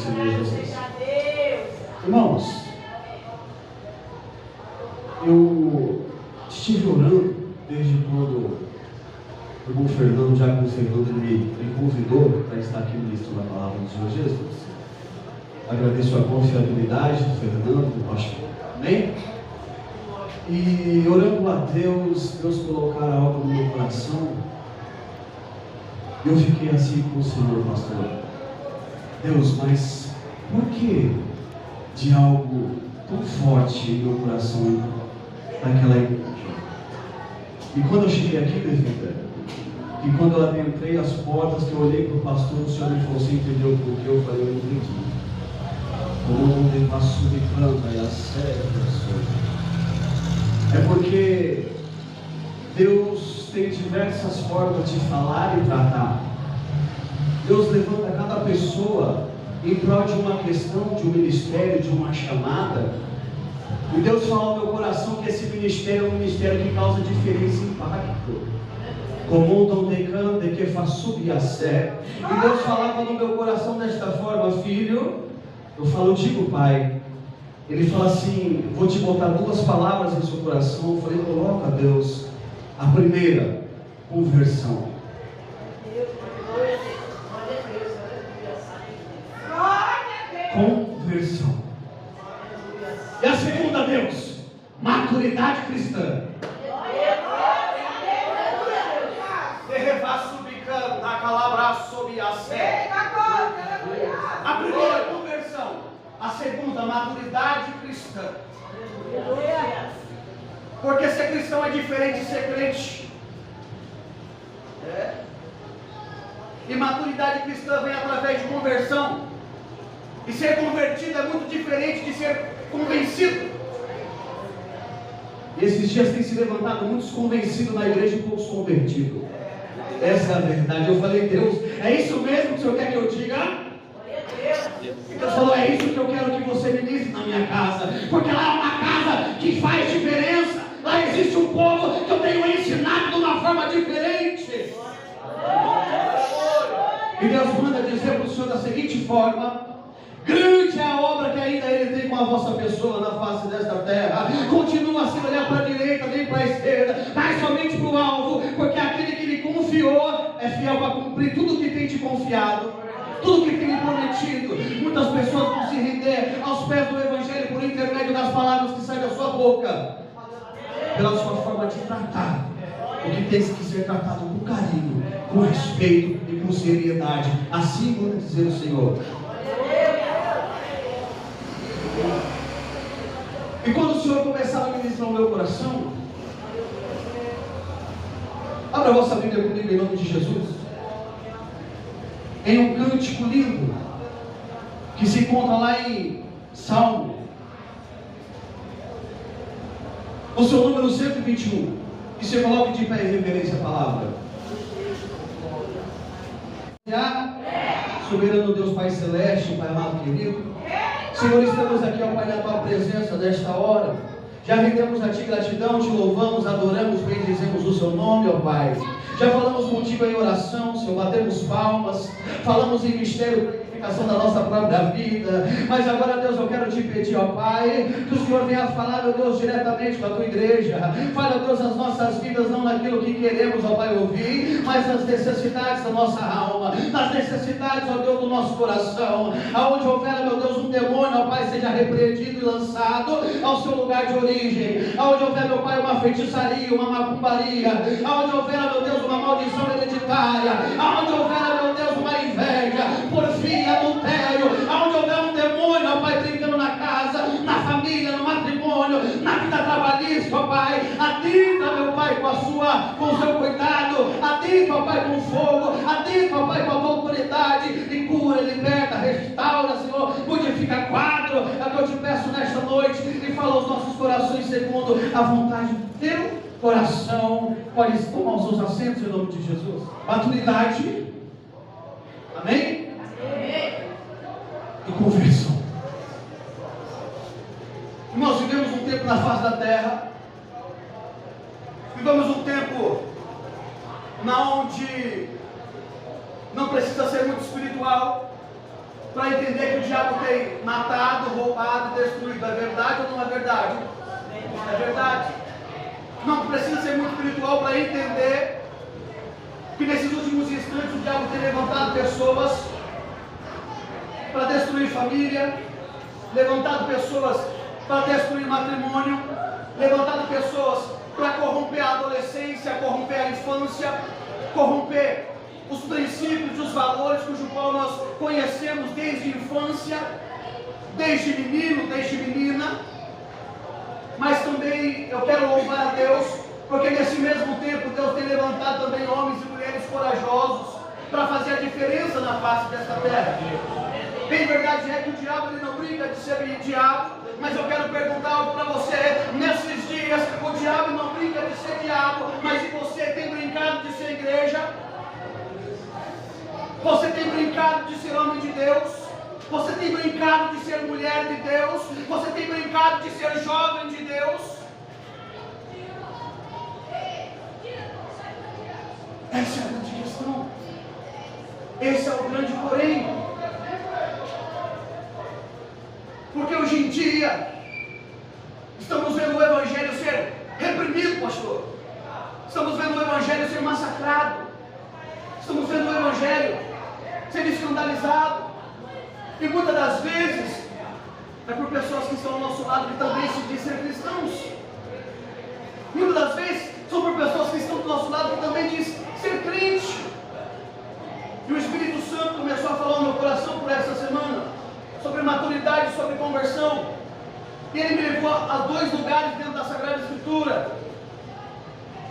Senhor Jesus. Irmãos, eu estive orando desde quando o irmão Fernando, já com o Fernando, me convidou para estar aqui ministrando a palavra do Senhor Jesus. Agradeço a confiabilidade do Fernando, do pastor. Amém? E orando a Deus colocar algo no meu coração. Eu fiquei assim com o Senhor, pastor. Deus, mas por que de algo tão forte em meu coração naquela igreja? E quando eu cheguei aqui, minha vida, e quando eu adentrei as portas, que eu olhei para o pastor, o Senhor me falou, você entendeu por que? Eu falei, eu entendi. Como ele passou de planta e a séria pessoa. É porque Deus tem diversas formas de falar e tratar. Deus levanta cada pessoa em prol de uma questão, de um ministério, de uma chamada. E Deus fala no meu coração que esse ministério é um ministério que causa diferença e impacto. Como um de que faz subir a sé. E Deus falava no meu coração desta forma, filho. Eu falo, digo, pai. Ele fala assim, vou te botar duas palavras em seu coração. Eu falei, coloca, Deus. A primeira, conversão. Conversão. E a segunda, Deus, maturidade cristã. A primeira, conversão. A segunda, maturidade cristã. Porque ser cristão é diferente de ser crente. E maturidade cristã vem através de conversão. E ser convertido é muito diferente de ser convencido. E esses dias tem se levantado muitos convencidos na igreja e poucos convertidos. Essa é a verdade. Eu falei, Deus, é isso mesmo que o Senhor quer que eu diga? E Deus falou, é isso que eu quero que você ministre na minha casa. Porque lá é uma casa que faz diferença. Lá existe um povo que eu tenho ensinado de uma forma diferente. E Deus manda dizer para o Senhor da seguinte forma: grande é a obra que ainda Ele tem com a vossa pessoa na face desta terra. Continua sem olhar para a direita nem para a esquerda, mas somente para o alvo, porque aquele que lhe confiou é fiel para cumprir tudo que tem te confiado, tudo que tem lhe prometido. Muitas pessoas vão se render aos pés do Evangelho por intermédio das palavras que saem da sua boca, pela sua forma de tratar o que tem que ser tratado com carinho, com respeito e com seriedade. Assim manda dizer o Senhor. E quando o Senhor começava a ministrar no meu coração, abra a vossa Bíblia comigo em nome de Jesus, em um cântico lindo que se encontra lá em Salmo, o seu número 121, e você coloque de pé em reverência a palavra. Soberano Deus Pai Celeste, Pai amado querido, Senhor, estamos aqui, ó Pai, na Tua presença desta hora. Já rendemos a Ti gratidão, Te louvamos, adoramos, bendizemos o Seu nome, ó Pai. Já falamos contigo em oração, Senhor, batemos palmas, falamos em mistério, purificação da nossa própria vida. Mas agora, Deus, eu quero Te pedir, ó Pai, que o Senhor venha falar, meu Deus, diretamente com a Tua igreja. Fala, Deus, as nossas vidas, não naquilo que queremos, ó Pai, ouvir, mas nas necessidades da nossa alma, nas necessidades, ó Deus, do nosso coração. Aonde houver, meu Deus, um demônio, ó Pai, seja repreendido e lançado ao seu lugar de origem. Aonde houver, meu Pai, uma feitiçaria, uma macumbaria, aonde houver, meu Deus, uma maldição hereditária, aonde houver, meu Deus, uma inveja, porfia, adultério, aonde houver um demônio, ó Pai, brincando na casa, na família, no matrimônio, na vida trabalhista, ó Pai, adentra, meu Pai, com o seu cuidado, adentra, ó Pai, com fogo, adentra, ó Pai, com a tua autoridade, e cura, liberta, restaura, Senhor, modifica quadro. É o que eu te peço nesta noite, e fala aos nossos corações segundo a vontade do teu coração. Pode tomar os seus assentos em nome de Jesus. Maturidade, amém? Amém. E conversão. Nós vivemos um tempo na face da terra, vivemos um tempo na onde não precisa ser muito espiritual, para entender que o diabo tem matado, roubado e destruído. É verdade ou não é verdade? É verdade. Não precisa ser muito espiritual para entender que nesses últimos instantes o diabo tem levantado pessoas para destruir família, levantado pessoas para destruir matrimônio, levantado pessoas para corromper a adolescência, corromper a infância, corromper os princípios e os valores cujo qual nós conhecemos desde a infância, desde menino, desde menina. Mas também eu quero louvar a Deus, porque nesse mesmo tempo Deus tem levantado também homens e mulheres corajosos para fazer a diferença na face desta terra. Bem verdade é que o diabo ele não brinca de ser diabo, mas eu quero perguntar algo para você. Nesses dias o diabo não brinca de ser diabo, mas se você tem brincado de ser igreja, você tem brincado de ser homem de Deus, você tem brincado de ser mulher de Deus, você tem brincado de ser jovem de Deus. Essa é a grande questão. Esse é o grande porém. Porque hoje em dia estamos vendo o evangelho ser reprimido, pastor. Estamos vendo o evangelho ser massacrado. Estamos vendo o evangelho ser escandalizado. E muitas das vezes é por pessoas que estão ao nosso lado que também se dizem ser cristãos. Muitas das vezes são por pessoas que estão do nosso lado que também dizem ser crente. E o Espírito Santo começou a falar no meu coração por essa semana sobre maturidade, sobre conversão. E ele me levou a dois lugares dentro da Sagrada Escritura.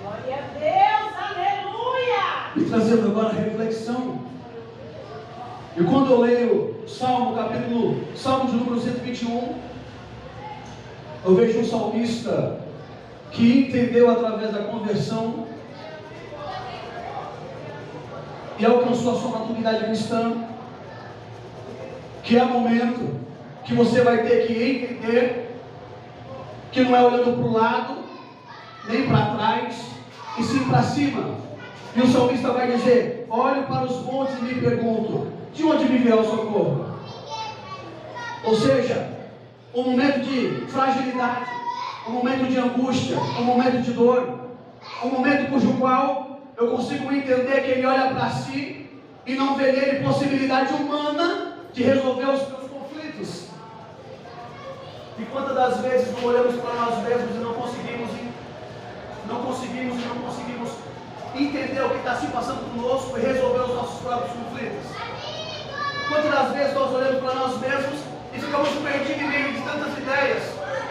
Glória a Deus, aleluia! E trazendo agora a reflexão. E quando eu leio Salmo de número 121, eu vejo um salmista que entendeu através da conversão e alcançou a sua maturidade cristã, que é o momento que você vai ter que entender que não é olhando para o lado, nem para trás, e sim para cima. E o salmista vai dizer: olho para os montes e me pergunto, de onde me virá o socorro? Ou seja, um momento de fragilidade, um momento de angústia, um momento de dor, um momento cujo qual eu consigo entender que ele olha para si e não vê nele possibilidade humana de resolver os seus conflitos. E quantas das vezes não olhamos para nós mesmos e não conseguimos entender o que está se passando conosco e resolver os nossos próprios conflitos? Quantas das vezes nós olhamos para nós mesmos e ficamos perdidos em meio de tantas ideias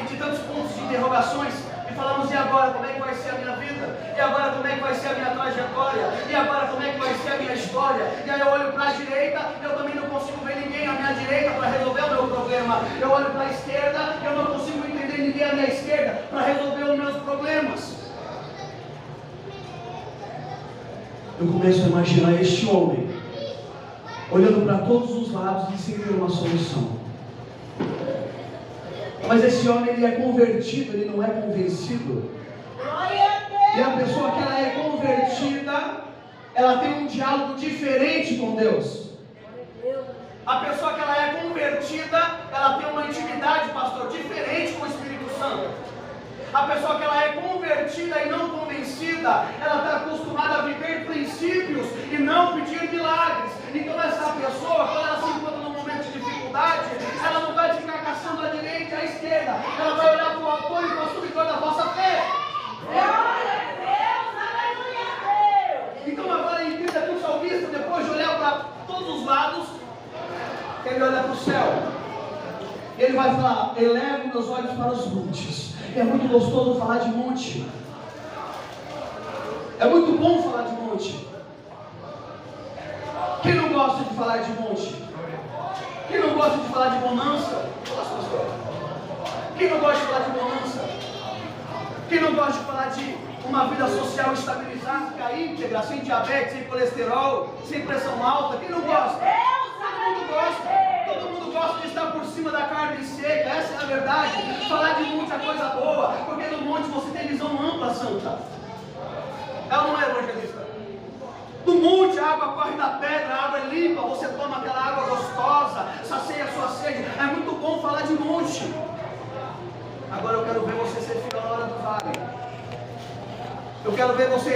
e de tantos pontos de interrogações e falamos: e agora como é que vai ser a minha vida? E agora como é que vai ser a minha trajetória? E agora como é que vai ser a minha história? E aí eu olho para a direita, eu também não consigo ver ninguém à minha direita para resolver o meu problema. Eu olho para a esquerda, eu não consigo entender ninguém à minha esquerda para resolver os meus problemas. Eu começo a imaginar este homem olhando para todos os lados e sem ter uma solução. Mas esse homem, ele é convertido, ele não é convencido. E a pessoa que ela é convertida, ela tem um diálogo diferente com Deus. A pessoa que ela é convertida, ela tem uma intimidade, pastor, diferente com o Espírito Santo. A pessoa que ela é convertida e não convencida, ela está acostumada a viver princípios e não pedir milagres. Então essa pessoa, quando ela se encontra num momento de dificuldade, ela não vai ficar caçando a direita e a esquerda. Ela vai olhar para o autor e construtor da vossa fé. Glória a Deus, aleluia a Deus! Então agora entenda que o salmista, depois de olhar para todos os lados, ele olha para o céu. Ele vai falar: elevo meus olhos para os montes. É muito gostoso falar de monte. É muito bom falar de monte. Quem não gosta de falar de monte? Quem não gosta de falar de bonança? Quem não gosta de falar de bonança? Quem não gosta de falar de uma vida social estabilizada, íntegra, sem diabetes, sem colesterol, sem pressão alta? Quem não gosta? Todo mundo gosta. Todo mundo gosta de estar por cima da carne seca. Essa é a verdade. Falar de monte é coisa boa, porque no monte você tem visão ampla, santa. Ela não é evangelista. No monte a água corre da pedra, a água é limpa, você toma aquela água gostosa, sacia a sua sede. É muito bom falar de monte. Agora eu quero ver você ser fiel na hora do vale. Eu quero ver você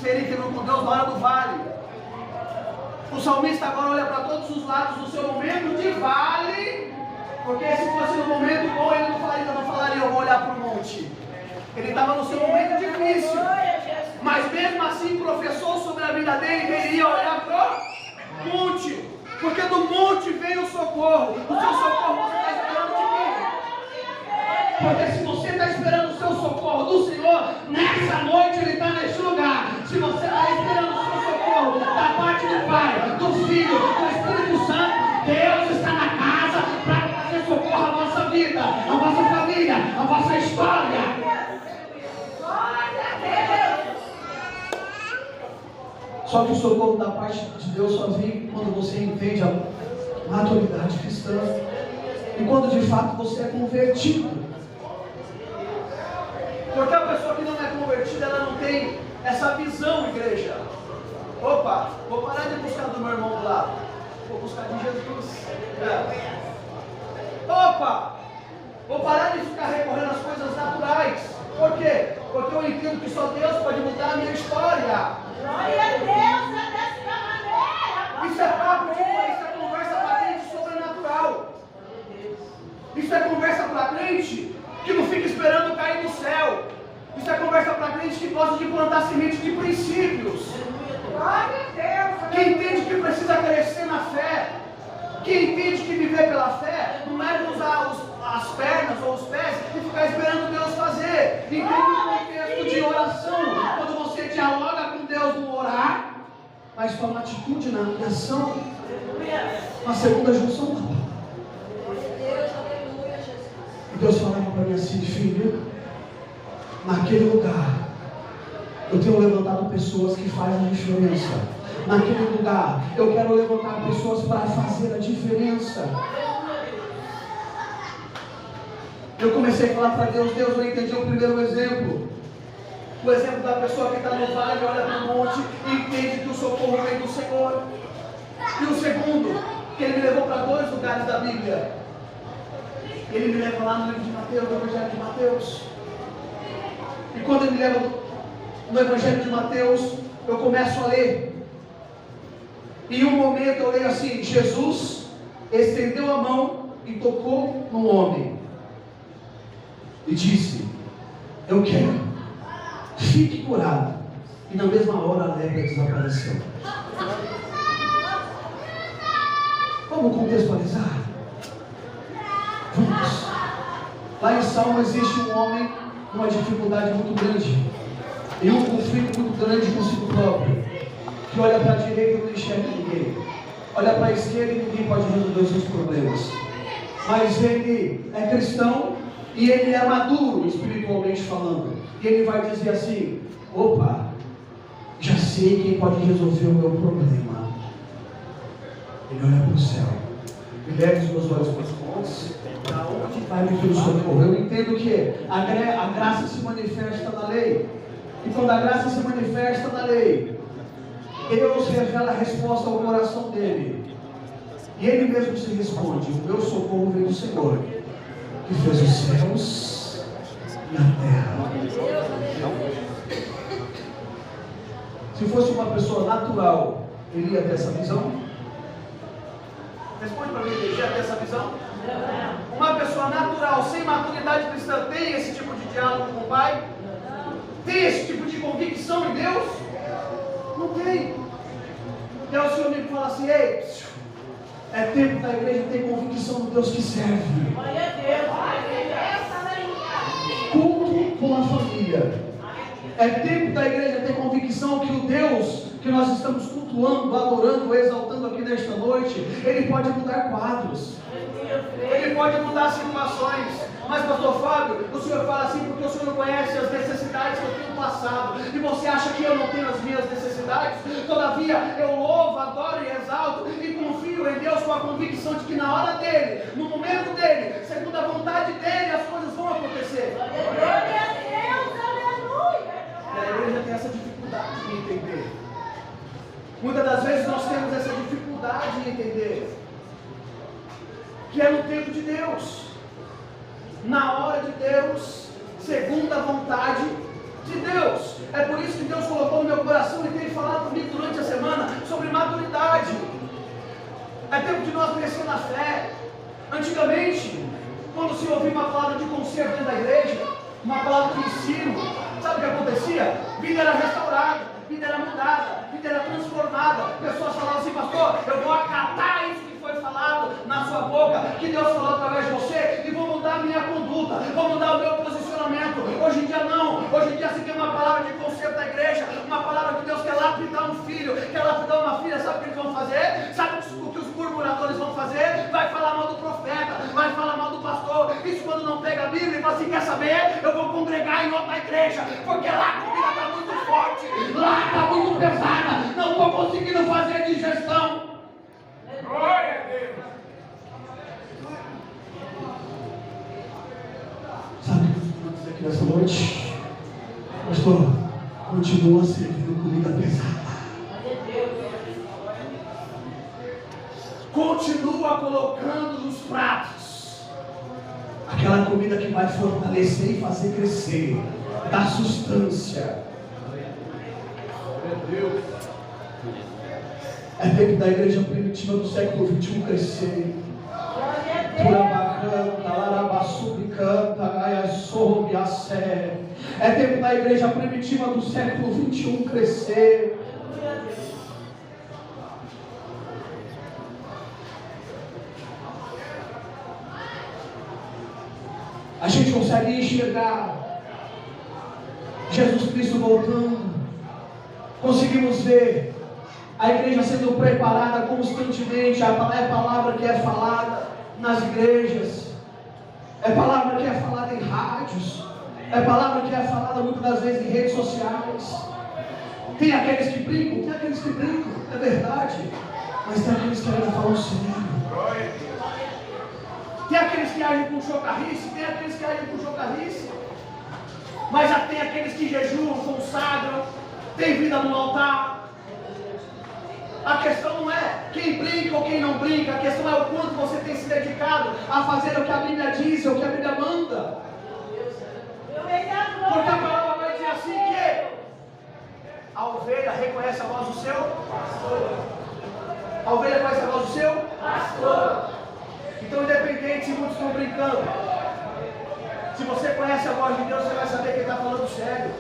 ser íntegro com Deus na hora do vale. O salmista agora olha para todos os lados do seu momento de vale, porque se fosse no momento bom, ele não falaria, eu vou olhar para o monte. Ele estava no seu momento difícil, mas mesmo assim professou sobre a vida dele, ele ia olhar para o monte, porque do monte vem o socorro. O seu socorro você está esperando de quem? Porque se você está esperando o seu socorro do Senhor, nessa noite Ele está neste lugar. Se você está esperando o seu socorro da parte do Pai, do Filho, do Espírito Santo, Deus está na casa para trazer socorro à vossa vida, à vossa família, à vossa história. Só que o socorro da parte de Deus só vem quando você entende a maturidade cristã e quando de fato você é convertido. Porque a pessoa que não é convertida, ela não tem essa visão, igreja. Opa, vou parar de buscar do meu irmão do lado, vou buscar de Jesus. Opa, vou parar de ficar recorrendo às coisas naturais. Por quê? Porque eu entendo que só Deus pode mudar a minha história. Glória a Deus, é dessa maneira. Isso é papo, isso é conversa para crente sobrenatural. Isso é conversa para crente que não fica esperando cair do céu. Isso é conversa para crente que gosta de plantar semente de princípios. Glória a Deus. Que entende que precisa crescer na fé. Que entende que viver pela fé não é usar as pernas ou os pés e ficar esperando Deus fazer. Entende o contexto de oração. Quando você dialoga com Deus no orar, mas com uma atitude na ação, uma segunda junção da palavra. E Deus falava para mim assim, filho, naquele lugar eu tenho levantado pessoas que fazem a diferença. Naquele lugar eu quero levantar pessoas para fazer a diferença. Eu comecei a falar para Deus, eu entendi o primeiro exemplo. O exemplo da pessoa que está no vale, olha para o monte e entende que o socorro vem do Senhor. E o segundo, que ele me levou para 2 lugares da Bíblia. Ele me leva lá no livro de Mateus, no Evangelho de Mateus. E quando ele me leva no Evangelho de Mateus, eu começo a ler. E em um momento eu leio assim: Jesus estendeu a mão e tocou no homem. E disse: eu quero, fique curado. E na mesma hora a lepra desapareceu. Vamos contextualizar? Vamos. Lá em Salmo existe um homem com uma dificuldade muito grande e um conflito muito grande consigo próprio, que olha para a direita e não enxerga ninguém, olha para a esquerda e ninguém pode resolver os seus problemas. Mas ele é cristão e ele é maduro espiritualmente falando, e ele vai dizer assim: opa, já sei quem pode resolver o meu problema. Ele olha para o céu e leva os meus olhos para os montes. Para onde vai me vir o socorro? Eu entendo que a graça se manifesta na lei, e quando a graça se manifesta na lei, Deus revela a resposta ao coração dele, e ele mesmo se responde: o meu socorro vem do Senhor, que fez os céus e a terra. Se fosse uma pessoa natural, ele ia ter essa visão? Responde para mim, ele ia ter essa visão? Uma pessoa natural, sem maturidade cristã, tem esse tipo de diálogo com o Pai? Tem esse tipo de convicção em Deus? Não tem. Então o Senhor me fala assim: ei, é tempo da igreja ter convicção no Deus que serve. Culto com a família. É tempo da igreja ter convicção que o Deus que nós estamos cultuando, adorando, exaltando aqui nesta noite, Ele pode mudar quadros, Ele pode mudar situações. Mas pastor Fábio, o senhor fala assim porque o senhor não conhece as necessidades que eu tenho passado, e você acha que eu não tenho as minhas necessidades? Todavia eu louvo, adoro e exalto e confio em Deus com a convicção de que na hora dele, no momento dele, segundo a vontade dele, as coisas vão acontecer. Glória a Deus, aleluia. E a igreja tem essa dificuldade de entender. que é no tempo de Deus, na hora de Deus, segundo a vontade de Deus. É por isso que Deus colocou no meu coração e tem falado comigo durante a semana sobre maturidade. É tempo de nós crescer na fé. Antigamente, quando se ouvia uma palavra de conselho dentro da igreja, uma palavra de ensino, sabe o que acontecia? Vida era restaurada, vida era mudada, vida era transformada. Pessoas falavam assim: pastor, eu vou acatar isso que foi falado na sua boca, que Deus falou através de você, e vou mudar a minha conduta, vou mudar o meu posicionamento. Hoje em dia não. Hoje em dia se tem uma palavra de conselho da igreja, uma palavra que Deus quer lapidar um filho, quer lapidar uma filha. Sabe o que eles vão fazer? Sabe o que os murmuradores vão fazer? Vai falar mal do profeta, vai falar mal do pastor. Isso quando não pega a Bíblia e fala assim: quer saber? Eu vou congregar em outra igreja, porque lá a comida está muito forte, lá está muito pesada, não estou conseguindo fazer digestão. Glória a Deus. Sabe o que eu estou dizer aqui nessa noite? Pastor, continua servindo comida pesada. Continua colocando nos pratos aquela comida que vai fortalecer e fazer crescer, dar substância. É tempo da igreja primitiva do século XXI crescer. É tempo da igreja primitiva do século XXI crescer. A gente consegue enxergar Jesus Cristo voltando. Conseguimos ver a igreja sendo preparada constantemente. É a palavra que é falada nas igrejas, é palavra que é falada em rádios, é palavra que é falada muitas das vezes em redes sociais. Tem aqueles que brincam, é verdade, mas tem aqueles que ainda falam sério. Tem aqueles que agem com chocarrice, tem aqueles que agem com chocarrice, mas já tem aqueles que jejuam, consagram, tem vida no altar. A questão não é quem brinca ou quem não brinca, a questão é o quanto você tem se dedicado a fazer o que a Bíblia diz, o que a Bíblia manda. Porque a palavra vai dizer assim que a ovelha reconhece a voz do seu pastor. A ovelha conhece a voz do seu pastor. Então, independente se muitos estão brincando, se você conhece a voz de Deus, você vai saber quem está falando sério.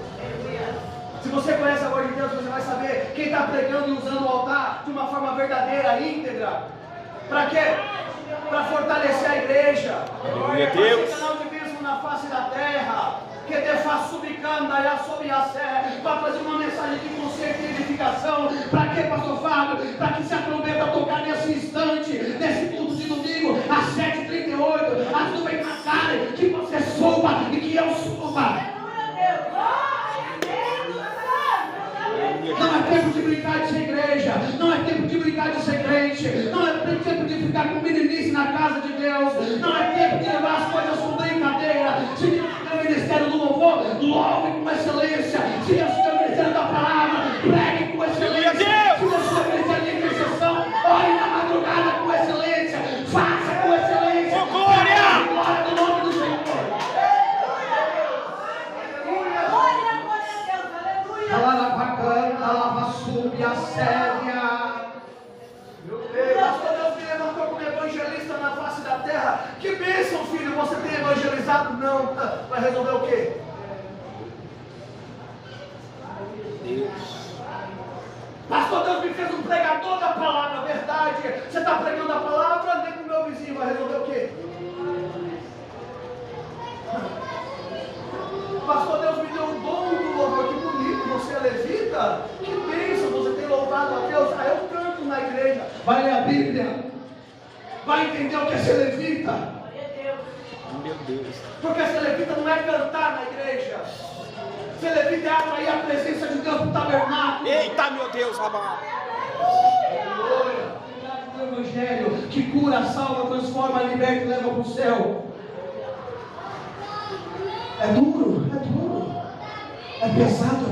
Se você conhece a voz de Deus, você vai saber quem está pregando e usando o altar de uma forma verdadeira, íntegra. Para quê? Para fortalecer a igreja. Para ser canal de bênção na face da terra. Que Deus faça subicanda e sobre a serra. Para fazer uma mensagem de conceito e edificação. Para quê, pastor Fábio? Para que se a trombeta tocar nesse instante, nesse culto de domingo, às 7h38, as nuvens passarem, que você suba e que eu suba. Não é tempo de brincar de ser igreja, não é tempo de brincar de ser crente, não é tempo de ficar com meninice na casa de Deus, não é tempo de levar as coisas com brincadeira. Se Deus tem o ministério do louvor, louve com excelência. Se Deus tem o ministério da palavra, pregue com excelência. Se Deus tem o ministério de intercessão, ore na madrugada com excelência, faça com excelência. Glória! Glória do nome do Senhor. A séria. Meu Deus, pastor, Deus me levantou como evangelista na face da terra. Que bênção, filho, você tem evangelizado? Não, vai resolver o quê? Pastor, Deus me fez um pregador da palavra, verdade. Você está pregando a palavra, nem com o meu vizinho, vai resolver o quê? Pastor, Deus me deu o dom do louvor, que bonito, você é levita, que bênção, você tem louvado a Deus. Ah, eu canto na igreja. Vai ler a Bíblia, vai entender o que é ser levita. Meu Deus. Porque ser levita não é cantar na igreja, ser levita é atrair a presença de Deus para o tabernáculo. Eita, meu Deus, amado. O evangelho que cura, salva, transforma, liberta e leva para o céu. É duro, é pesado,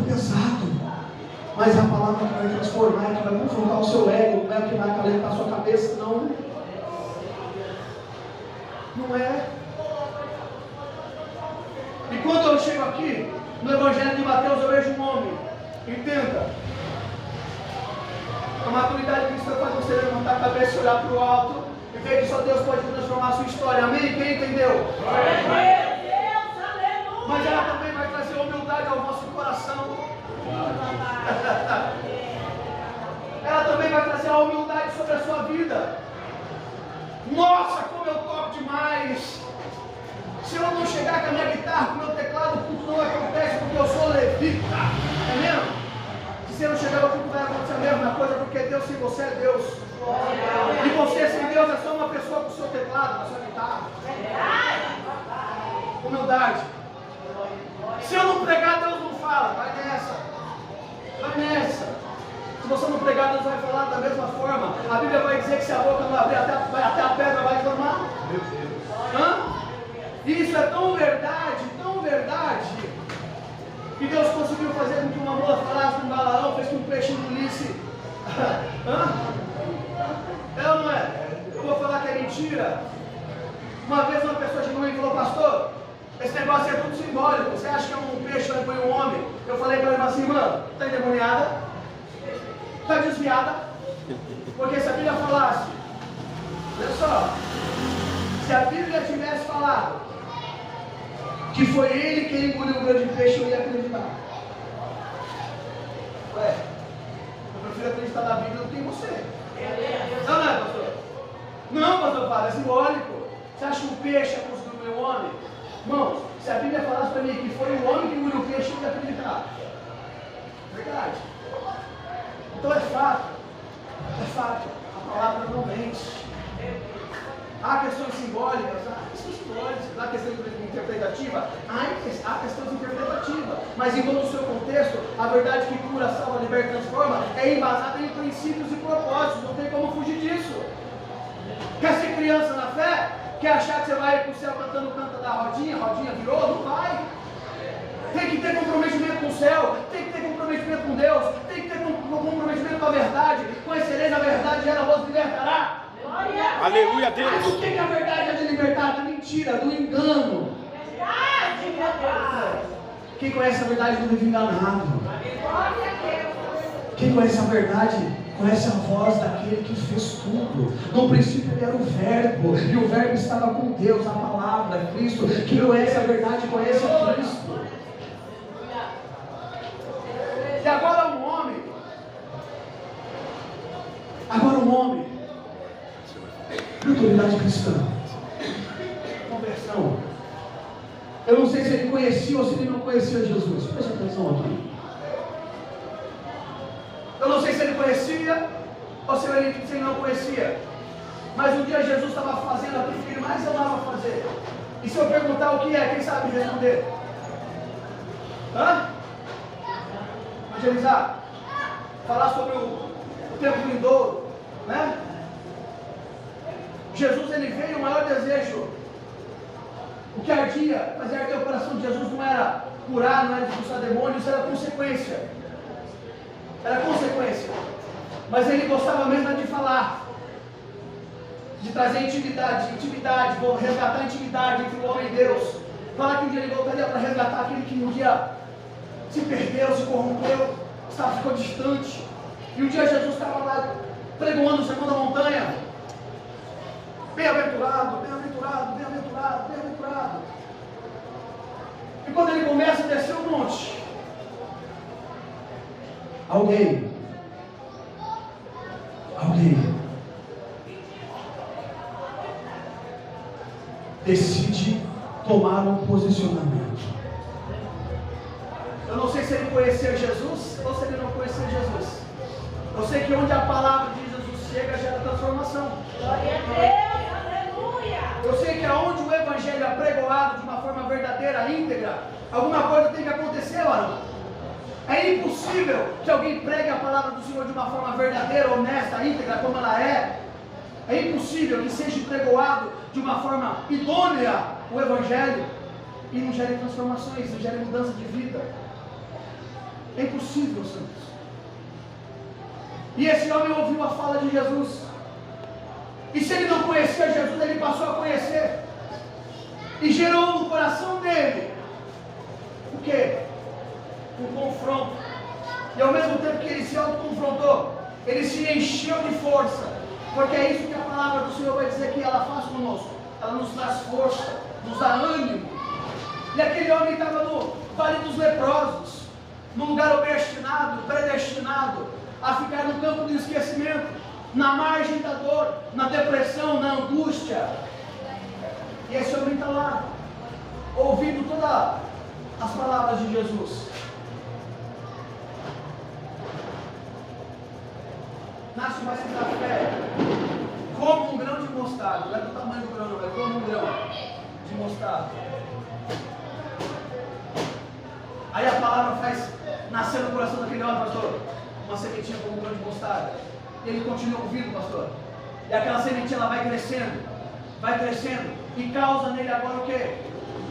mas a palavra que vai transformar, que vai confrontar o seu ego, não é que vai acalentar a sua cabeça, não. Não é. E quando eu chego aqui, no Evangelho de Mateus, eu vejo um homem. Entenda. A maturidade cristã faz você levantar a cabeça e olhar para o alto e ver que só Deus pode transformar a sua história. Amém? Quem entendeu? Mas ela também vai trazer humildade ao vosso coração. Ela também vai trazer a humildade sobre a sua vida. Nossa, como eu toco demais! Se eu não chegar com a minha guitarra, com o meu teclado, o culto não acontece porque eu sou levita. É mesmo? Se eu não chegar, o culto vai acontecer a mesma coisa, porque Deus sem você é Deus. E você sem Deus é só uma pessoa com o seu teclado, com a sua guitarra. Humildade. Se eu não pregar, Deus não fala. Vai nessa. Vai nessa. Se você não pregar, Deus vai falar da mesma forma. A Bíblia vai dizer que se a boca não abrir, até a pedra vai clamar. Meu Deus. Hã? E isso é tão verdade, que Deus conseguiu fazer com que uma mula falasse com um galarão, fez com que um peixe engolisse. Hã? É ou não é? Eu vou falar que é mentira. Uma vez uma pessoa chegou e falou: pastor, esse negócio é tudo simbólico. Você acha que um peixe vai engolir um homem? Eu falei para ela assim: mano, está endemoniada? Está desviada? Porque se a Bíblia falasse, olha só, se a Bíblia tivesse falado que foi ele quem engoliu o grande peixe, eu ia acreditar. Ué, eu prefiro acreditar na Bíblia do que em você. Não é, pastor? Não, pastor, fala, é simbólico. Você acha que o peixe é conseguiu o homem? Irmãos, se a Bíblia falasse para mim que foi o homem que engoliu o peixe, eu ia acreditar. Verdade. Então é fato. É fato. A palavra não mente. Há questões simbólicas, há questões interpretativas, há questões interpretativas, mas em todo o seu contexto, a verdade que cura, salva, liberta e transforma é embasada em princípios e propósitos, não tem como fugir disso. Quer ser criança na fé? Quer achar que você vai para o céu cantando o canto da rodinha, rodinha virou? Não vai. Tem que ter comprometimento com o céu, tem que ter comprometimento com Deus, tem que ter comprometimento com a verdade. Conhecereis a verdade e ela vos libertará. Aleluia, Deus. Mas o que a verdade é de libertar? Da mentira, do engano. Verdade, meu Deus. Quem conhece a verdade não vive enganado. Quem conhece a verdade conhece a voz daquele que fez tudo. No princípio ele era o verbo, e o verbo estava com Deus, a palavra, Cristo. Quem conhece a verdade conhece a Cristo. E agora um homem, autoridade cristã, conversão. Eu não sei se ele conhecia ou se ele não conhecia Jesus. Presta atenção aqui. Eu não sei se ele conhecia ou se ele não conhecia. Mas um dia Jesus estava fazendo aquilo que ele mais amava fazer. E se eu perguntar o que é, quem sabe responder? Hã? Evangelizar. Falar sobre o tempo vindouro, né? Jesus, ele veio, o maior desejo, o que ardia, mas ardia o coração de Jesus não era curar, não era expulsar demônios, era consequência. Era consequência. Mas ele gostava mesmo de falar, de trazer intimidade, resgatar a intimidade entre o homem e Deus. Falar que um dia ele voltaria para resgatar aquele que um dia se perdeu, se corrompeu, ficou distante. E um dia Jesus estava lá pregoando o sermão da montanha. Bem-aventurado, bem-aventurado, bem-aventurado, bem-aventurado. E quando ele começa a descer o monte, alguém decide tomar um posicionamento. Eu não sei se ele conhecia Jesus ou se ele não conhecia Jesus. Eu sei que onde a palavra de Jesus chega, gera transformação. Glória a Deus, aleluia. Eu sei que aonde o evangelho é pregoado de uma forma verdadeira, íntegra, alguma coisa tem que acontecer, varão. É impossível que alguém pregue a palavra do Senhor de uma forma verdadeira, honesta, íntegra, como ela é. É impossível que seja pregoado de uma forma idônea o evangelho e não gere transformações, não gere mudança de vida. É impossível, santos. E esse homem ouviu a fala de Jesus. E se ele não conhecia Jesus, ele passou a conhecer. E ao mesmo tempo que ele se autoconfrontou, ele se encheu de força. Porque é isso que a palavra do Senhor vai dizer que ela faz conosco. Ela nos traz força, nos dá ânimo. E aquele homem estava no Vale dos Leprosos, num lugar obstinado, predestinado a ficar no campo do esquecimento, na margem da dor, na depressão, na angústia. E esse homem está lá, ouvindo todas as palavras de Jesus. Nasce mais da fé, como um grão de mostarda. Não é do tamanho do grão, não, é como um grão de mostarda. Aí a palavra faz nascer no coração daquele homem, pastor, uma sementinha como um grão de mostarda. E ele continua ouvindo, pastor. E aquela sementinha ela vai crescendo, e causa nele agora o quê?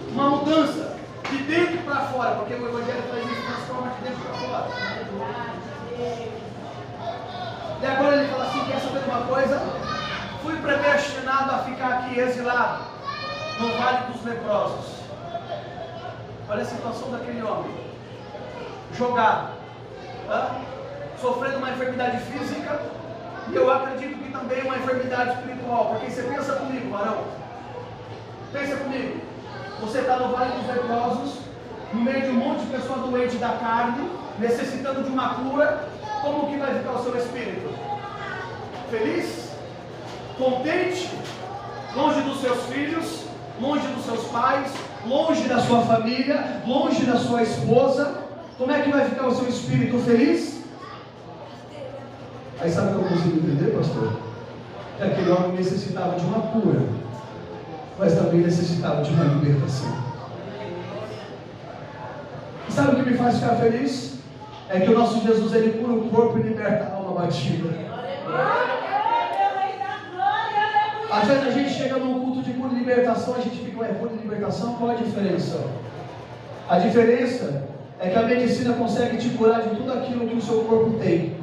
Uma mudança de dentro para fora, porque o Evangelho faz isso, transforma de dentro para fora. E agora ele fala assim, quer saber de uma coisa? Fui predestinado a ficar aqui exilado, no Vale dos Leprosos. Olha a situação daquele homem, jogado, sofrendo uma enfermidade física, e eu acredito que também uma enfermidade espiritual, porque você pensa comigo, varão, pensa comigo, você está no Vale dos Leprosos, no meio de um monte de pessoas doentes da carne, necessitando de uma cura. Como que vai ficar o seu espírito? Feliz? Contente? Longe dos seus filhos? Longe dos seus pais? Longe da sua família? Longe da sua esposa? Como é que vai ficar o seu espírito? Feliz? Aí sabe o que eu consigo entender, pastor? Que aquele homem necessitava de uma cura, mas também necessitava de uma libertação. E sabe o que me faz ficar feliz? É que o nosso Jesus, ele cura o corpo e liberta a alma batida. Às vezes a gente chega num culto de cura e libertação, a gente fica, cura e libertação, qual a diferença? A diferença é que a medicina consegue te curar de tudo aquilo que o seu corpo tem.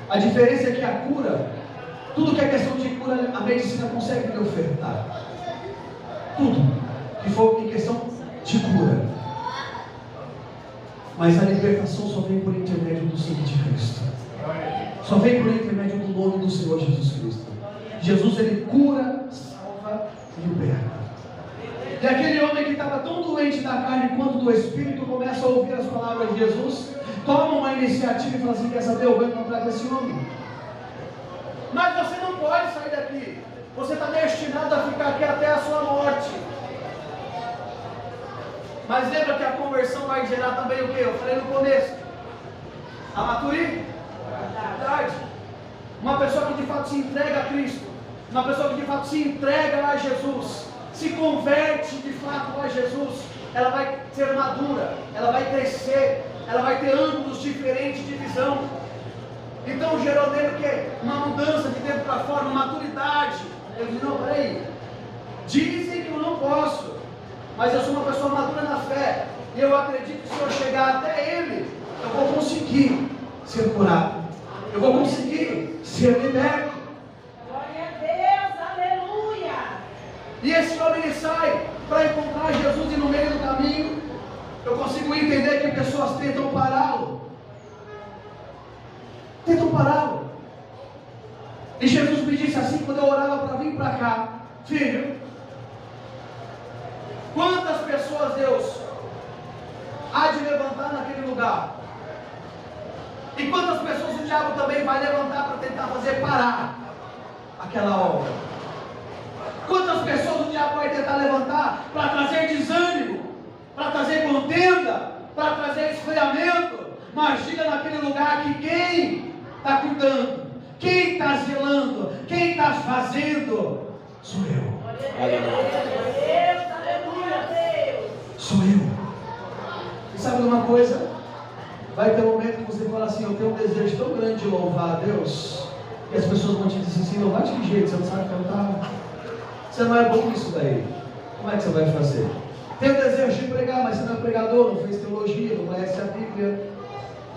A diferença é que a cura, tudo que é questão de cura, a medicina consegue lhe ofertar. Tudo que for em questão de cura. Mas a libertação só vem por intermédio do sangue de Cristo. Só vem por intermédio do nome do Senhor Jesus Cristo. Jesus, ele cura, salva e liberta. E aquele homem que estava tão doente da carne quanto do Espírito, começa a ouvir as palavras de Jesus, toma uma iniciativa e fala assim, quer saber, eu vou encontrar com esse homem. Mas você não pode sair daqui. Você está destinado a ficar aqui até a sua morte. Mas lembra que a conversão vai gerar também o que? Eu falei no começo. A maturidade. Uma pessoa que de fato se entrega a Cristo. Uma pessoa que de fato se entrega a Jesus. Se converte de fato a Jesus. Ela vai ser madura. Ela vai crescer. Ela vai ter ângulos diferentes de visão. Então gerou nele o quê? Uma mudança de dentro para fora. Uma maturidade. Ele disse, não, peraí. Dizem que eu não posso. Mas eu sou uma pessoa madura na fé. E eu acredito que se eu chegar até Ele, eu vou conseguir ser curado. Eu vou conseguir ser liberto. Glória a Deus, aleluia. E esse homem ele sai para encontrar Jesus e no meio do caminho, eu consigo entender que pessoas tentam pará-lo. Tentam pará-lo. E Jesus me disse assim quando eu orava para vir para cá. Filho, quantas pessoas Deus há de levantar naquele lugar? E quantas pessoas o diabo também vai levantar para tentar fazer parar aquela obra? Quantas pessoas o diabo vai tentar levantar para trazer desânimo, para trazer contenda, para trazer esfriamento? Mas diga naquele lugar que quem está cuidando, quem está zelando, quem está fazendo, sou eu. Sou eu. E sabe de uma coisa? Vai ter um momento que você fala assim, eu tenho um desejo tão grande de louvar a Deus, e as pessoas vão te dizer assim, louvar de que jeito? Você não sabe cantar? Você não é bom nisso daí. Como é que você vai fazer? Tem o desejo de pregar, mas você não é pregador, não fez teologia, não conhece a Bíblia.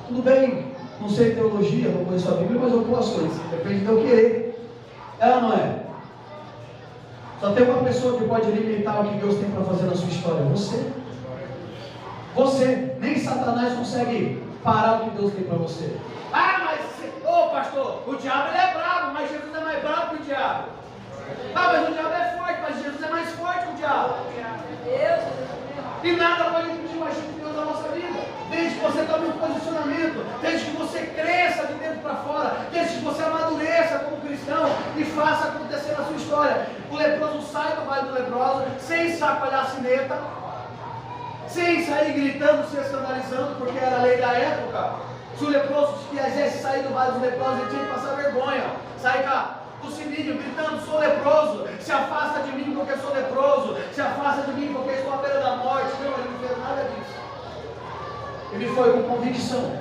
Tudo bem, não sei teologia, não conheço a Bíblia, mas eu posso, depende de eu querer. Ela não é. Só tem uma pessoa que pode limitar o que Deus tem para fazer na sua história, você. Você, nem Satanás consegue parar o que Deus tem para você. Ah, mas, ô pastor, o diabo ele é bravo, mas Jesus é mais bravo que o diabo. Ah, mas o diabo é forte, mas Jesus é mais forte que o diabo. E nada pode impedir o agir de Deus na nossa vida. Desde que você tome um posicionamento, desde que você cresça de dentro para fora, desde que você amadureça como cristão e faça acontecer na sua história. O leproso sai do vale do leproso sem chacoalhar a sineta, sem sair gritando, se escandalizando, porque era a lei da época. Se o leproso quisesse sair do vale dos leprosos, ele tinha que passar vergonha. Sai cá do sininho, gritando, sou leproso, se afasta de mim porque sou leproso, se afasta de mim porque estou à beira da morte. Não, ele não fez nada disso. Ele foi com convicção: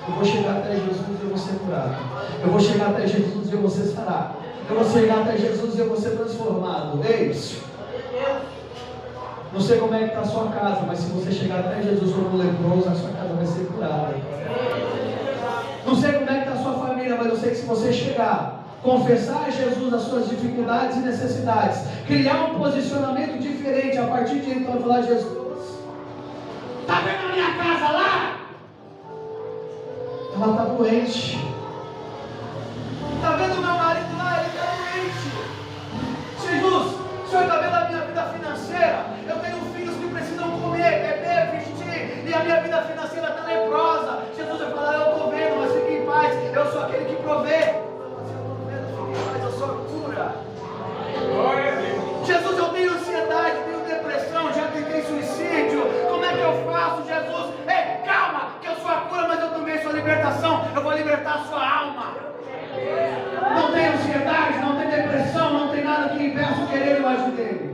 eu vou chegar até Jesus e eu vou ser curado, eu vou chegar até Jesus e eu vou ser sarado, eu vou chegar até Jesus e eu vou ser transformado. Ei, não sei como é que está a sua casa, mas se você chegar até Jesus como leproso, a sua casa vai ser curada. Não sei como é que está a sua família, mas eu sei que se você chegar, confessar a Jesus as suas dificuldades e necessidades, criar um posicionamento diferente a partir de então, falar: Jesus, está vendo a minha casa lá? Ela está doente. Está vendo o meu marido lá? Ele está doente. Jesus, o Senhor está vendo a minha vida financeira? Eu tenho filhos que precisam comer, beber, vestir, e a minha vida financeira está leprosa. Jesus vai falar: eu estou vendo, mas fique em paz, eu sou aquele que provê. Mas eu sou a cura. Jesus, eu tenho ansiedade, tenho depressão, já tentei suicídio. Como é que eu faço, Jesus? Ei, calma, que eu sou a cura, mas eu também sou a libertação. Eu vou libertar a sua alma. Não tem ansiedade, não tem depressão, não tem nada que impeça o querer e o agir dele.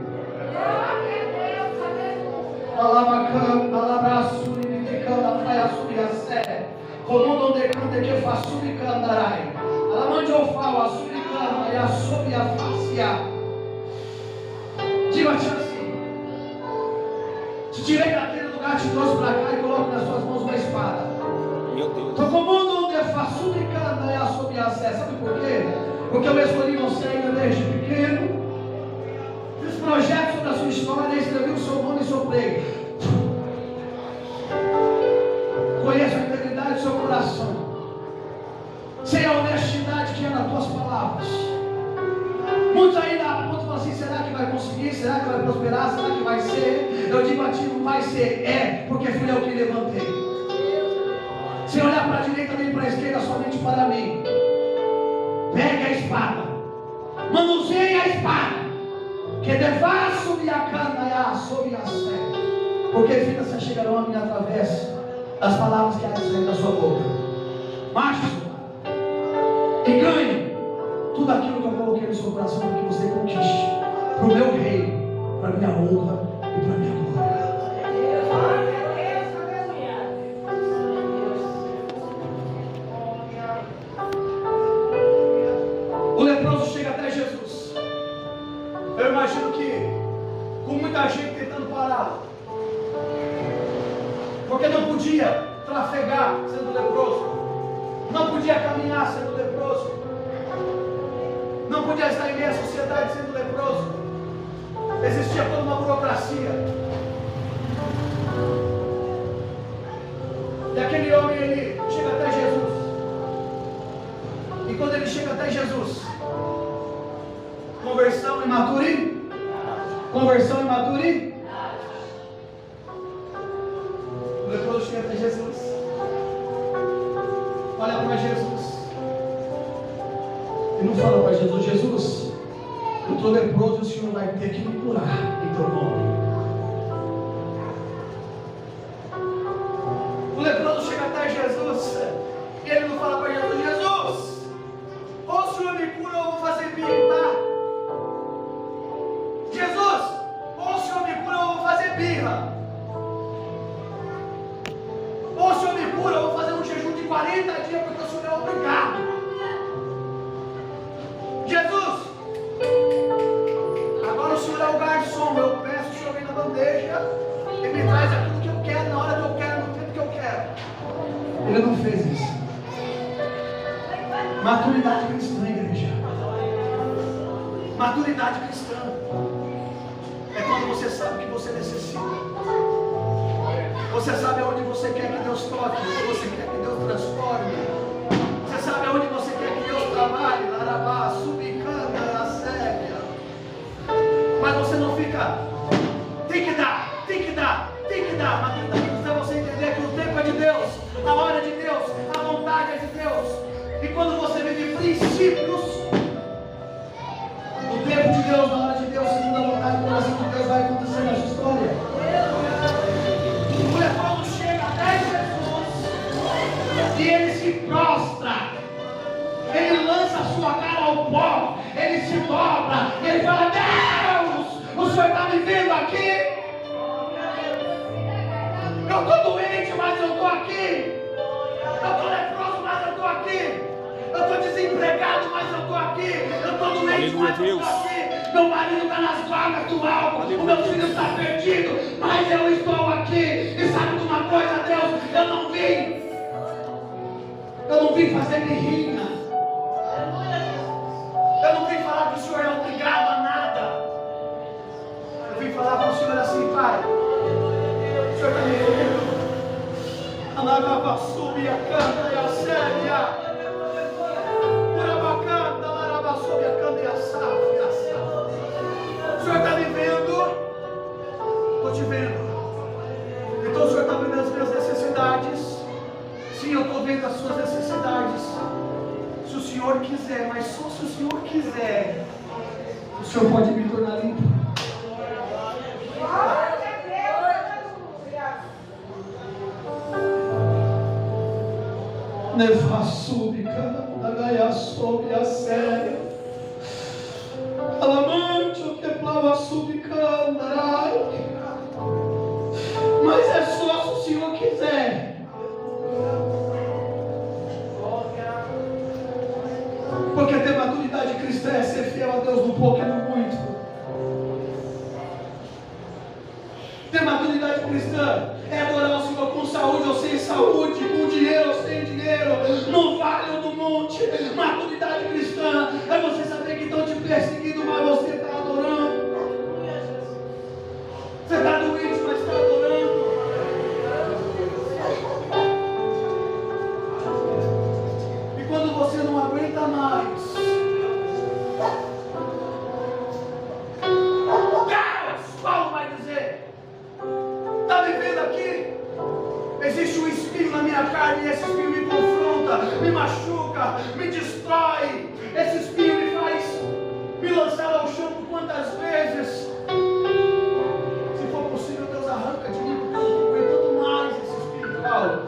Como onde canta que faço me cantarai. Alamande eu falo, a suricana e a sob a facia. Diga-te assim: te tirei daquele lugar, te trouxe para cá e coloco nas suas mãos uma espada. Meu Deus. Então, como onde faço me canta e a sob a facia. Sabe por quê? Porque eu escolhi você ainda desde pequeno. Fiz projetos sobre a sua história, escrevi o seu nome e soprei. Conheço a integridade do seu coração. Sei a honestidade que é nas tuas palavras. Muitos ainda apontam assim: será que vai conseguir? Será que vai prosperar? Será que vai ser? Eu digo a ti: não vai ser. É, porque fui eu que levantei. Sem olhar para a direita nem para a esquerda, somente para mim. Pegue a espada, manuseie a espada, que devasso me a cana e a sob a serra, porque vidas se chegarão a mim através das palavras que saem da sua boca. Marche e ganhe tudo aquilo que eu coloquei no seu coração, para que você conquiste para o meu reino, para a minha honra e para a minha glória. O leproso chega até Jesus. Eu imagino que com muita gente tentando pará-lo, porque não podia trafegar sendo leproso, não podia caminhar sendo leproso, não podia estar em meio à sociedade sendo leproso. Existia toda uma burocracia. E aquele homem, ele chega até Jesus. E quando ele chega até Jesus, conversão imatura, conversão imatura. O leproso chega até Jesus, olha para Jesus e não fala para Jesus: Jesus, eu estou leproso e o Senhor vai ter que me curar em teu nome. O leproso chega até Jesus e ele não fala para Jesus: Jesus, ou o Senhor me cura ou eu vou fazer bico, tá? Jesus, ou o Senhor me cura ou eu vou fazer birra. Ou o Senhor me cura, eu vou fazer um jejum de 40 dias porque o Senhor é obrigado. Jesus, agora o Senhor é o garçom, eu peço, o Senhor vem na bandeja e me traz aquilo que eu quero, na hora que eu quero, no tempo que eu quero. Ele não fez isso. Maturidade cristã, igreja. Maturidade cristã é quando você sabe o que você necessita. Você sabe aonde você quer que Deus toque, onde você quer que Deus transforme. Você sabe aonde você quer que Deus trabalhe, larabá, subicanda, asséria. Mas você não fica, tem que dar. Mas precisa você entender que o tempo é de Deus, a hora é de Deus, a vontade é de Deus. E quando você vive princípios, o tempo de Deus, na hora de Deus, segundo a vontade do coração de Deus, vai acontecer na sua história. O leproso chega até Jesus e ele se prostra, ele lança a sua cara ao pó, ele se dobra, ele fala: Deus, o Senhor está me vendo aqui? Eu estou doente, mas eu estou aqui. Eu estou leproso, mas eu estou aqui. Eu estou desempregado, mas eu estou aqui. Eu estou doente, mas eu estou aqui. Meu marido está nas vagas do álcool. O meu filho está perdido, mas eu estou aqui. E sabe de uma coisa, Deus? Eu não vim fazer birrinha. Eu não vim falar que o Senhor é obrigado a nada. Eu vim falar para o Senhor assim: Pai, o Senhor está me vendo? A larabassubi, a canta e a séria. Urabacanda, larabassubi, a canta e a sáfia. O Senhor está me vendo? Estou te vendo. Então o Senhor está vendo as minhas necessidades. Sim, eu estou vendo as suas necessidades. Se o Senhor quiser, mas só se o Senhor quiser, o Senhor pode me tornar limpo. Nefassúbica, da gaia sob a séria. Alamante, o que plava subicanda. Mas é só se o Senhor quiser. Porque ter maturidade cristã é ser fiel a Deus no pouco e no muito. Ter maturidade cristã é adorar o Senhor com saúde ou sem saúde, com dinheiro ou sem dinheiro, no vale ou no monte. Maturidade cristã é você saber que estão te perseguindo, mas você está adorando. Você está doente, mas está adorando. E quando você não aguenta mais, Paulo vai dizer: está me vendo aqui? Existe um espinho na minha carne e esse espinho me confronta, me machuca, me destrói. Esse espinho me faz me lançar ao chão por quantas vezes? Se for possível, Deus arranca de mim, porque eu não estou aguentando mais esse espinho. Paulo,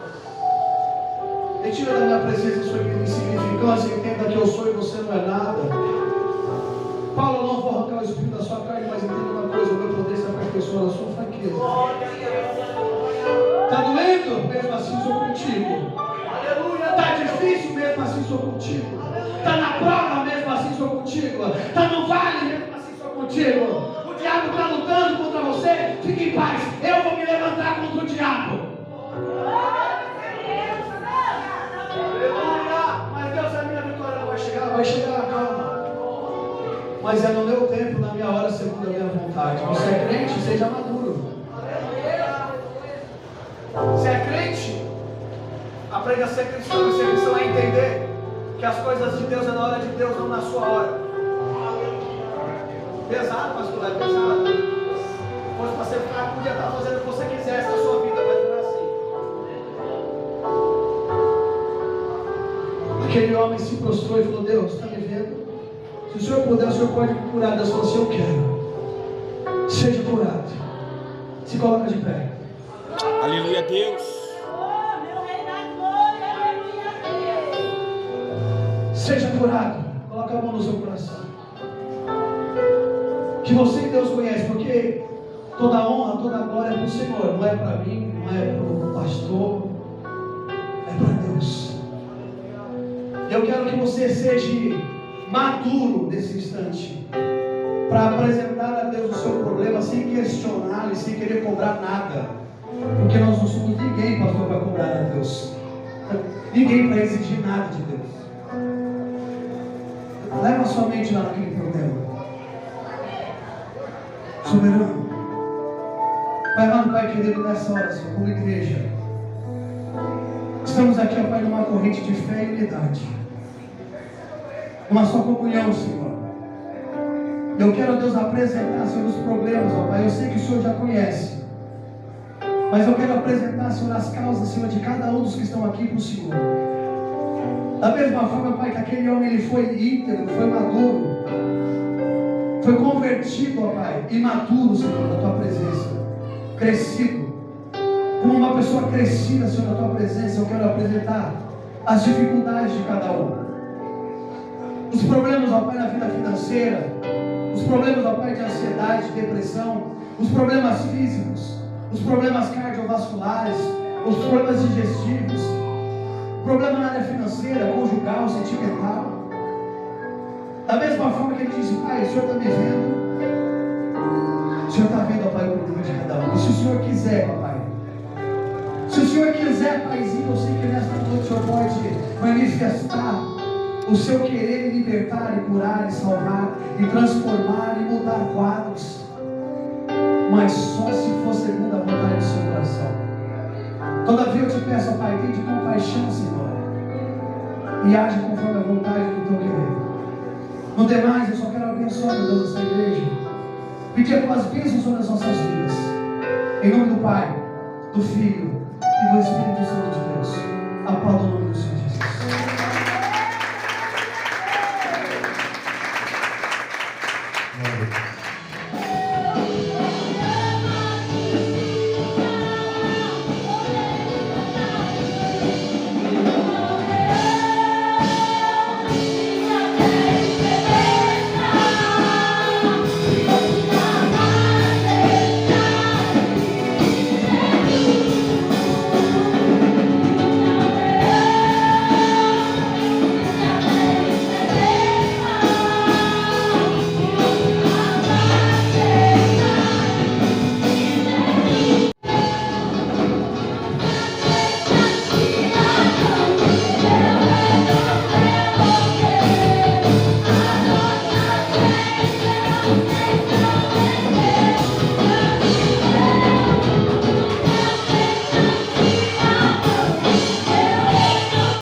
retira da minha presença sua insignificância e entenda que eu sou e você não é nada. Paulo, eu não vou arrancar o espinho da sua carne, mas entenda uma coisa: o meu poder se aperfeiçoa na sua fraqueza. Está doendo? Mesmo assim sou contigo. Está difícil? Mesmo assim sou contigo. Está na prova? Mesmo assim sou contigo. Está no vale? Mesmo assim sou contigo. O diabo está lutando contra você? Fique em paz. Eu vou me levantar contra o diabo. Aleluia! Mas Deus, a minha vitória não vai chegar. Vai chegar, calma. Mas é no meu tempo, na minha hora, segundo a minha vontade. Você é crente? Seja maduro. Você é crente? Aprenda a ser cristão. E ser cristão é entender que as coisas de Deus é na hora de Deus, não na sua hora. Pesado, pastor, é pesado. Se fosse para ser fraco, podia estar fazendo o que você quisesse na sua vida, mas não é assim. Aquele homem se prostrou e falou: Deus, está me vendo? Se o Senhor puder, o Senhor pode me curar. Deus falou assim: eu quero. Seja curado. Se coloca de pé. Aleluia, Deus. Seja curado. Coloca a mão no seu coração. Que você e Deus conhece, porque toda honra, toda glória é para o Senhor. Não é para mim, não é para o pastor, é para Deus. Eu quero que você seja maduro nesse instante, para apresentar a Deus o seu problema sem questionar e sem querer cobrar nada. Porque nós não somos ninguém, pastor, para cobrar a Deus. Ninguém para exigir nada de Deus. Leva sua mente lá naquele problema. Soberano, Pai amado, Pai querido, nessa hora, Senhor, como igreja, estamos aqui, ó Pai, numa corrente de fé e unidade, uma só comunhão, Senhor. Eu quero, Deus, apresentar, Senhor, os problemas, ó Pai. Eu sei que o Senhor já conhece, mas eu quero apresentar, Senhor, as causas, Senhor, de cada um dos que estão aqui para o Senhor. Da mesma forma, Pai, que aquele homem ele foi íntegro, foi maduro, foi convertido, ó Pai, imaturo, Senhor, na Tua presença, crescido, como uma pessoa crescida, Senhor, na Tua presença. Eu quero apresentar as dificuldades de cada um, os problemas, ó Pai, na vida financeira, os problemas, ó Pai, de ansiedade, de depressão, os problemas físicos, os problemas cardiovasculares, os problemas digestivos, problema na área financeira, conjugal, sentimental. Da mesma forma que ele disse: Pai, o Senhor está me vendo, o Senhor está vendo, ó Pai, o problema de cada um. E se o Senhor quiser, papai, se o Senhor quiser, Paizinho, eu sei que nesta noite o Senhor pode manifestar o seu querer em libertar, e curar, e salvar, e transformar, e mudar quadros, mas só se for segundo a vontade do seu coração. Todavia eu te peço, ó Pai, tenha de compaixão, Senhor, e age conforme a vontade do teu querer. No demais, eu só quero abençoar, meu Deus, essa igreja, pedir as tuas bênçãos sobre as nossas vidas, em nome do Pai, do Filho e do Espírito Santo de Deus. Aplauda o nome do Senhor.